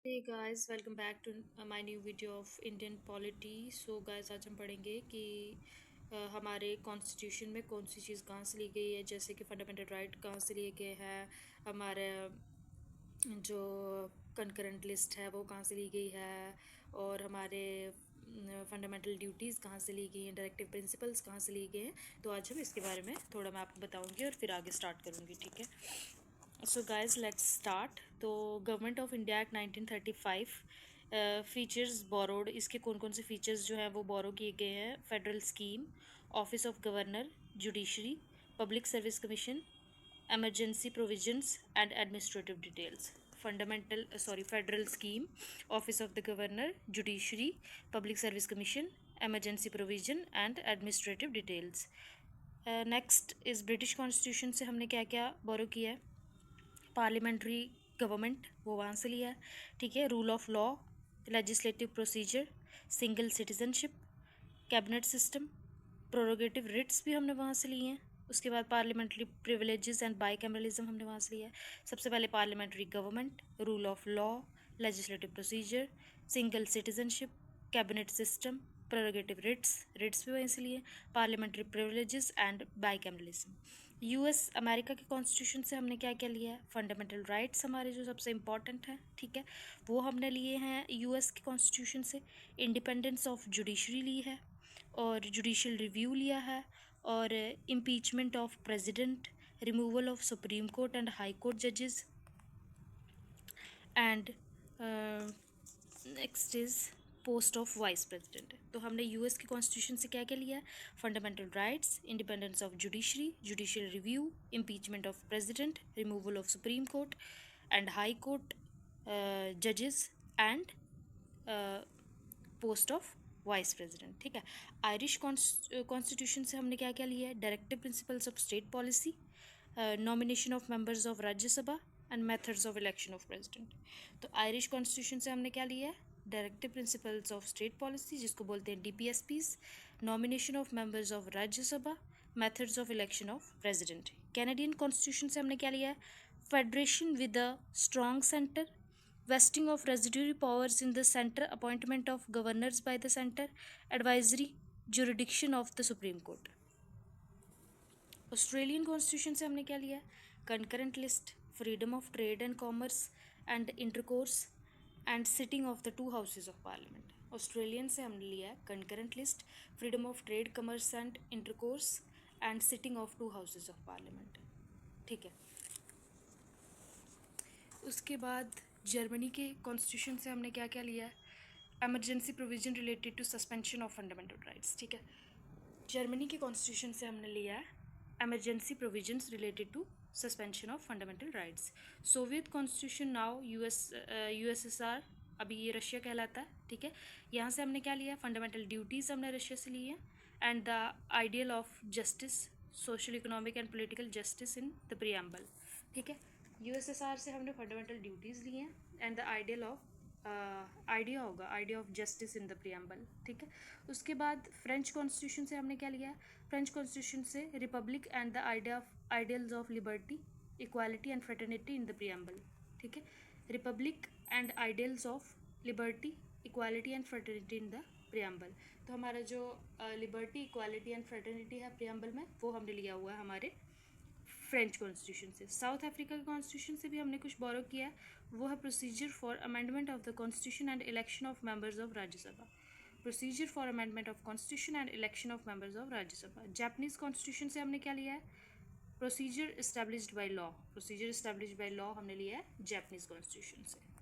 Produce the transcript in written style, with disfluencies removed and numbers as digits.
Hey guys, welcome back to my new video of Indian polity. So guys, आज हम पढ़ेंगे कि हमारे कॉन्स्टिट्यूशन में कौन सी चीज़ कहाँ से ली गई है, जैसे कि फंडामेंटल राइट कहाँ से लिए गए हैं, हमारे जो कंकरेंट लिस्ट है वो कहाँ से ली गई है, और हमारे फंडामेंटल ड्यूटीज़ कहाँ से ली गई हैं, डायरेक्टिव प्रिंसिपल्स कहाँ से लिए गए हैं। तो आज हम इसके बारे में थोड़ा मैं आपको बताऊँगी और फिर आगे स्टार्ट करूँगी, ठीक है। So guys let's start. तो Government of India Act 1935 features borrowed, इसके कौन कौन से फीचर्स जो हैं वो बोरो किए गए हैं। Federal scheme, office of governor, judiciary, public service commission, emergency provisions and administrative details. Federal scheme, office of the governor, judiciary, public service commission, emergency provision and administrative details. Next is British constitution से हमने क्या क्या बोरो किया है। Parliamentary government, वो वहाँ से लिया है, ठीक है। Rule of law, legislative procedure, single citizenship, cabinet system, prerogative writs भी हमने वहाँ से लिए हैं। उसके बाद पार्लियामेंट्री प्रिविलेजेस एंड बाईकैमरलिज्म हमने वहाँ से लिया है। सबसे पहले parliamentary government, rule of law, legislative procedure, single citizenship, cabinet system, prerogative writs भी वहीं से लिए, parliamentary privileges and bicameralism. US America के कॉन्स्टिट्यूशन से हमने क्या क्या लिया है। फंडामेंटल राइट्स हमारे जो सबसे इम्पॉर्टेंट हैं, ठीक है, वो हमने लिए हैं यूएस के कॉन्स्टिट्यूशन से। इंडिपेंडेंस ऑफ जुडिशरी ली है, और जुडिशियल रिव्यू लिया है, और impeachment of president, removal of Supreme Court and High Court जजेस, and next is post of vice president. तो हमने यूएस के कॉन्स्टिट्यूशन से क्या क्या लिया है। Fundamental rights, independence of judiciary, judicial review, impeachment of president, removal of Supreme Court and High Court जजेस, and post of vice president, ठीक है। आयरिश कॉन्स्टिट्यूशन से हमने क्या क्या लिया है। Directive principles of state policy, nomination of members of Rajya Sabha and methods of election of president. तो आयरिश कॉन्स्टिट्यूशन से हमने क्या लिया है। Directive principles of state policy, जिसको बोलते हैं DPSPs, nomination of members of Rajya Sabha, methods of election of president. Canadian constitution से हमने क्या लिया है। Federation with a strong centre, vesting of residuary powers in the center, appointment of governors by the center, advisory jurisdiction of the Supreme Court. Australian constitution से हमने क्या लिया है। Concurrent list, freedom of trade and commerce and intercourse, and sitting of the two houses of parliament. Australian से हमने लिया है concurrent list, freedom of trade, commerce and intercourse, and sitting of to houses of parliament, ठीक है। उसके बाद Germany के constitution से हमने क्या क्या लिया है। Emergency provision related to suspension of fundamental rights, ठीक है। जर्मनी के कॉन्स्टिट्यूशन से हमने लिया है emergency provisions related to suspension of fundamental rights. Soviet constitution, now USSR, अभी ये रशिया कहलाता है, ठीक है। यहाँ से हमने क्या लिया। फंडामेंटल ड्यूटीज़ हमने रशिया से ली है, and the ideal of justice, social economic and political justice in the preamble, ठीक है। यूएसएसआर से हमने फंडामेंटल ड्यूटीज़ ली हैं, and the ideal of idea of justice in the preamble, ठीक है। उसके बाद फ्रेंच कॉन्स्टिट्यूशन से हमने क्या लिया है। फ्रेंच कॉन्स्टिट्यूशन से Republic and the ideals of liberty, equality and fraternity in the preamble, ठीक है। Republic and ideals of liberty, equality and fraternity in the preamble. तो हमारा जो लिबर्टी, इक्वालिटी एंड फ्रेटर्निटी है प्रियम्बल में, वो हमने लिया हुआ है हमारे फ्रेंच कॉन्स्टिट्यूशन से। साउथ अफ्रीका के कॉन्स्टिट्यूशन से भी हमने कुछ बोरो किया है, वो है procedure for amendment of the constitution and election of members of Rajya Sabha. Procedure for amendment of constitution and election of members of Rajya Sabha. Japanese constitution से हमने क्या लिया है। Procedure established by law, procedure established by law हमने लिया है Japanese constitution से।